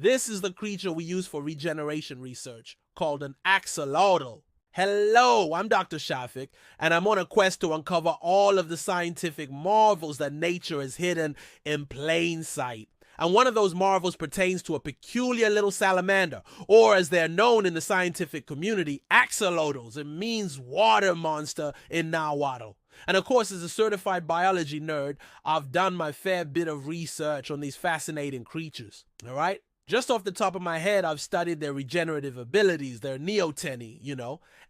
This is the creature we use for regeneration research, called an axolotl. Hello, I'm Dr. Shafik, and I'm on a quest to uncover all of the scientific marvels that nature has hidden in plain sight. And one of those marvels pertains to a peculiar little salamander, or as they're known in the scientific community, axolotls. It means water monster in Nahuatl. And of course, as a certified biology nerd, I've done my fair bit of research on these fascinating creatures, all right? Just off the top of my head, I've studied their regenerative abilities, their neoteny,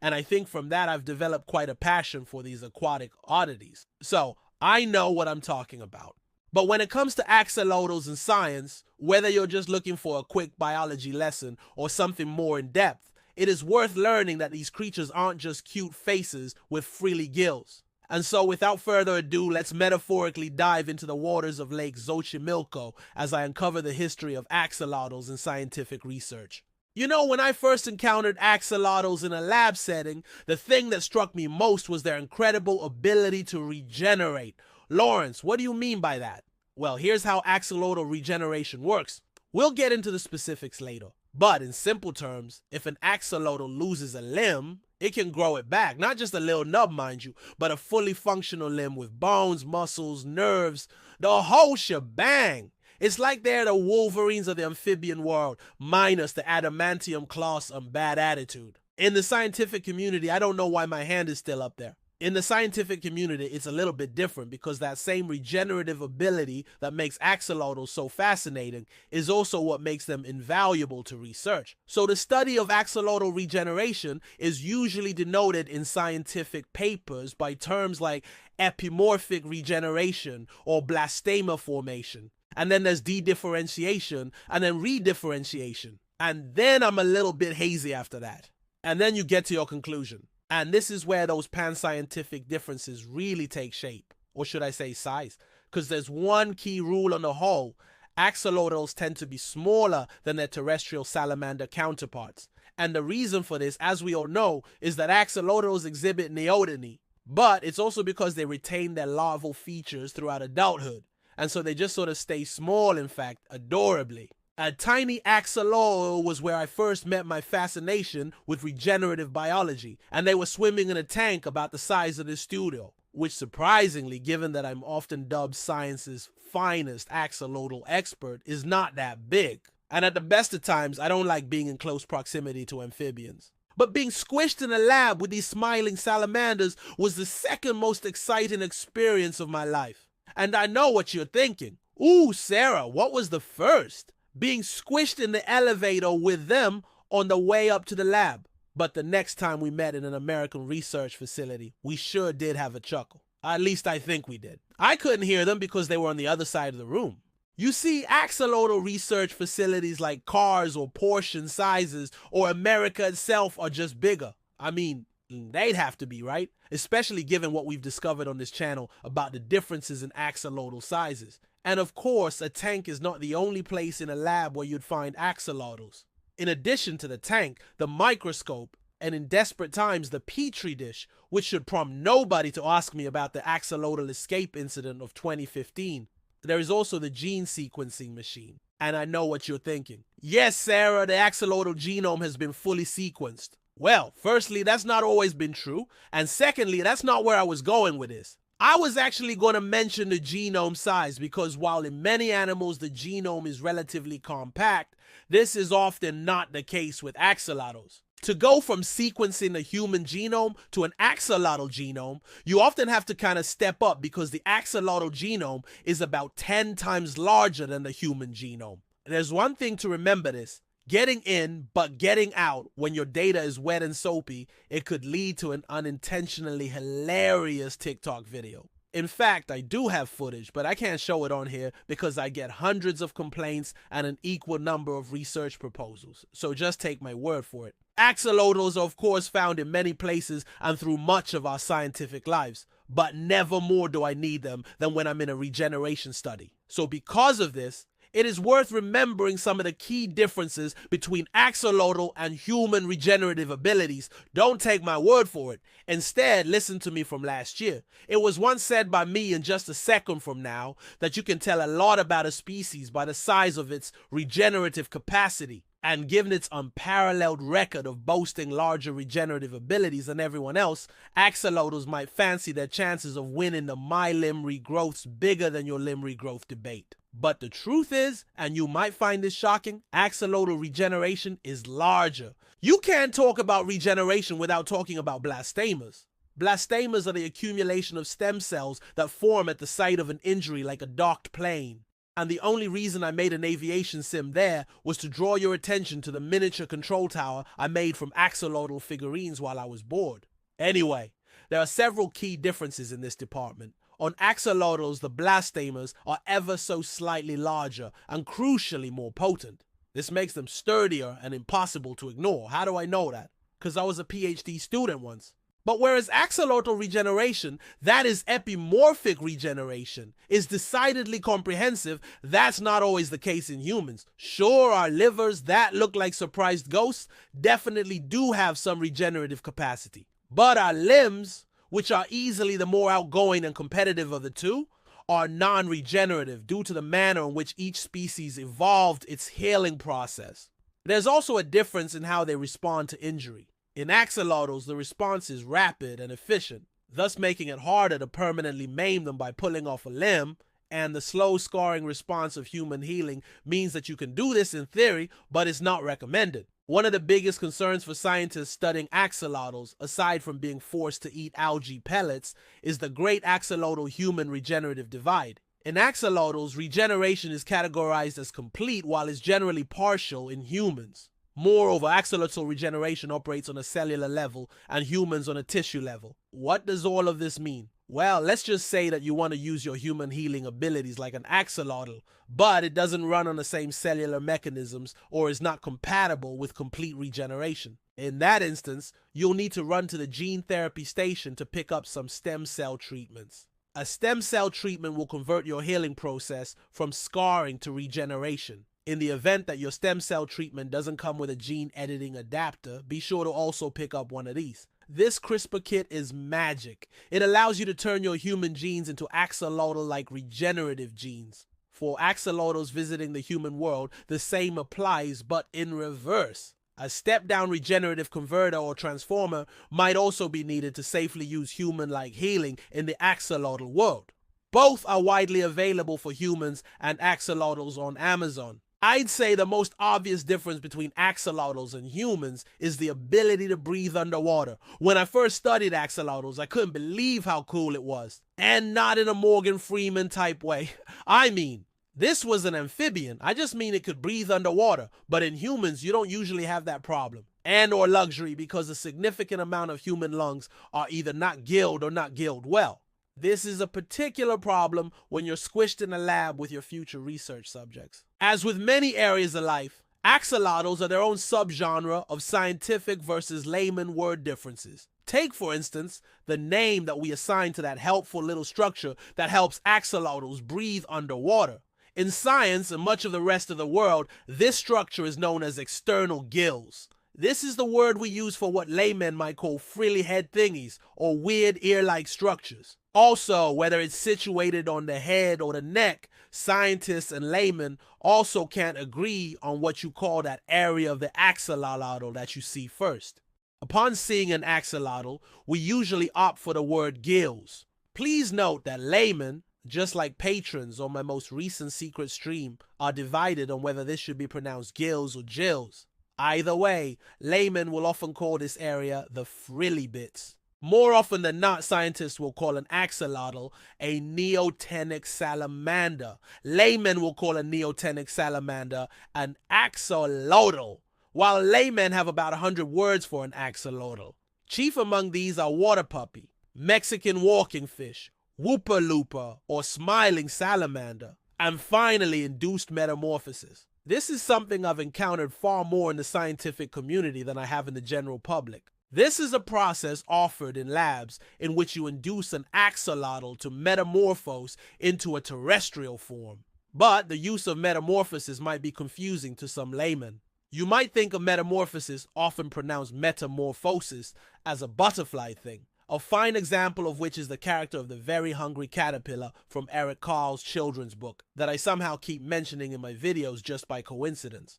and I think from that I've developed quite a passion for these aquatic oddities. So I know what I'm talking about. But when it comes to axolotls and science, whether you're just looking for a quick biology lesson or something more in depth, it is worth learning that these creatures aren't just cute faces with frilly gills. And so without further ado, let's metaphorically dive into the waters of Lake Xochimilco as I uncover the history of axolotls in scientific research. When I first encountered axolotls in a lab setting, the thing that struck me most was their incredible ability to regenerate. Lawrence, what do you mean by that? Well, here's how axolotl regeneration works. We'll get into the specifics later. But in simple terms, if an axolotl loses a limb, it can grow it back. Not just a little nub, mind you, but a fully functional limb with bones, muscles, nerves, the whole shebang. It's like they're the Wolverines of the amphibian world, minus the adamantium claws and bad attitude. In the scientific community, I don't know why my hand is still up there. In the scientific community, it's a little bit different because that same regenerative ability that makes axolotls so fascinating is also what makes them invaluable to research. So the study of axolotl regeneration is usually denoted in scientific papers by terms like epimorphic regeneration or blastema formation. And then there's dedifferentiation and then redifferentiation. And then I'm a little bit hazy after that. And then you get to your conclusion. And this is where those pan-scientific differences really take shape, or should I say size, because there's one key rule on the whole. Axolotls tend to be smaller than their terrestrial salamander counterparts. And the reason for this, as we all know, is that axolotls exhibit neoteny, but it's also because they retain their larval features throughout adulthood. And so they just sort of stay small, in fact, adorably. A tiny axolotl was where I first met my fascination with regenerative biology, and they were swimming in a tank about the size of this studio, which surprisingly, given that I'm often dubbed science's finest axolotl expert, is not that big. And at the best of times, I don't like being in close proximity to amphibians. But being squished in a lab with these smiling salamanders was the second most exciting experience of my life. And I know what you're thinking. Ooh, Sarah, what was the first? Being squished in the elevator with them on the way up to the lab. But the next time we met in an American research facility, we sure did have a chuckle. At least I think we did. I couldn't hear them because they were on the other side of the room. You see, axolotl research facilities like cars or Porsche sizes or America itself are just bigger. I mean, they'd have to be, right? Especially given what we've discovered on this channel about the differences in axolotl sizes. And of course, a tank is not the only place in a lab where you'd find axolotls. In addition to the tank, the microscope, and in desperate times, the petri dish, which should prompt nobody to ask me about the axolotl escape incident of 2015. There is also the gene sequencing machine. And I know what you're thinking. Yes, Sarah, the axolotl genome has been fully sequenced. Well, firstly, that's not always been true. And secondly, that's not where I was going with this. I was actually going to mention the genome size because while in many animals the genome is relatively compact, this is often not the case with axolotls. To go from sequencing a human genome to an axolotl genome, you often have to kind of step up because the axolotl genome is about 10 times larger than the human genome. There's one thing to remember this. Getting in, but getting out when your data is wet and soapy, it could lead to an unintentionally hilarious TikTok video. In fact, I do have footage, but I can't show it on here because I get hundreds of complaints and an equal number of research proposals. So just take my word for it. Axolotls are of course found in many places and through much of our scientific lives, but never more do I need them than when I'm in a regeneration study. So because of this, It is worth remembering some of the key differences between axolotl and human regenerative abilities. Don't take my word for it. Instead, listen to me from last year. It was once said by me in just a second from now that you can tell a lot about a species by the size of its regenerative capacity. And given its unparalleled record of boasting larger regenerative abilities than everyone else, axolotls might fancy their chances of winning the my limb regrowth's bigger than your limb regrowth debate. But the truth is, and you might find this shocking, axolotl regeneration is larger. You can't talk about regeneration without talking about blastemas. Blastemas are the accumulation of stem cells that form at the site of an injury like a docked plane. And the only reason I made an aviation sim there was to draw your attention to the miniature control tower I made from axolotl figurines while I was bored. Anyway, there are several key differences in this department. On axolotls, the blastemas are ever so slightly larger and crucially more potent. This makes them sturdier and impossible to ignore. How do I know that? Because I was a PhD student once. But whereas axolotl regeneration, that is epimorphic regeneration, is decidedly comprehensive, that's not always the case in humans. Sure, our livers that look like surprised ghosts definitely do have some regenerative capacity. But our limbs, which are easily the more outgoing and competitive of the two, are non-regenerative due to the manner in which each species evolved its healing process. There's also a difference in how they respond to injury. In axolotls, the response is rapid and efficient, thus making it harder to permanently maim them by pulling off a limb, and the slow scarring response of human healing means that you can do this in theory, but it's not recommended. One of the biggest concerns for scientists studying axolotls, aside from being forced to eat algae pellets, is the great axolotl-human regenerative divide. In axolotls, regeneration is categorized as complete while it's generally partial in humans. Moreover, axolotl regeneration operates on a cellular level and humans on a tissue level. What does all of this mean? Well, let's just say that you want to use your human healing abilities like an axolotl, but it doesn't run on the same cellular mechanisms or is not compatible with complete regeneration. In that instance, you'll need to run to the gene therapy station to pick up some stem cell treatments. A stem cell treatment will convert your healing process from scarring to regeneration. In the event that your stem cell treatment doesn't come with a gene editing adapter, be sure to also pick up one of these. This CRISPR kit is magic. It allows you to turn your human genes into axolotl-like regenerative genes. For axolotls visiting the human world, the same applies, but in reverse. A step-down regenerative converter or transformer might also be needed to safely use human-like healing in the axolotl world. Both are widely available for humans and axolotls on Amazon. I'd say the most obvious difference between axolotls and humans is the ability to breathe underwater. When I first studied axolotls, I couldn't believe how cool it was. And not in a Morgan Freeman type way. I mean, this was an amphibian. I just mean it could breathe underwater. But in humans, you don't usually have that problem. And or luxury because a significant amount of human lungs are either not gilled or not gilled well. This is a particular problem when you're squished in a lab with your future research subjects. As with many areas of life, axolotls are their own subgenre of scientific versus layman word differences. Take, for instance, the name that we assign to that helpful little structure that helps axolotls breathe underwater. In science and much of the rest of the world, this structure is known as external gills. This is the word we use for what laymen might call frilly head thingies or weird ear-like structures. Also, whether it's situated on the head or the neck, scientists and laymen also can't agree on what you call that area of the axolotl that you see first. Upon seeing an axolotl, we usually opt for the word gills. Please note that laymen, just like patrons on my most recent secret stream, are divided on whether this should be pronounced gills or gills. Either way, laymen will often call this area the frilly bits. More often than not, scientists will call an axolotl a neotenic salamander. Laymen will call a neotenic salamander an axolotl, while laymen have about 100 words for an axolotl. Chief among these are water puppy, Mexican walking fish, whooper looper or smiling salamander, and finally induced metamorphosis. This is something I've encountered far more in the scientific community than I have in the general public. This is a process offered in labs in which you induce an axolotl to metamorphose into a terrestrial form. But the use of metamorphosis might be confusing to some laymen. You might think of metamorphosis, often pronounced metamorphosis, as a butterfly thing. A fine example of which is the character of the very hungry caterpillar from Eric Carle's children's book that I somehow keep mentioning in my videos just by coincidence.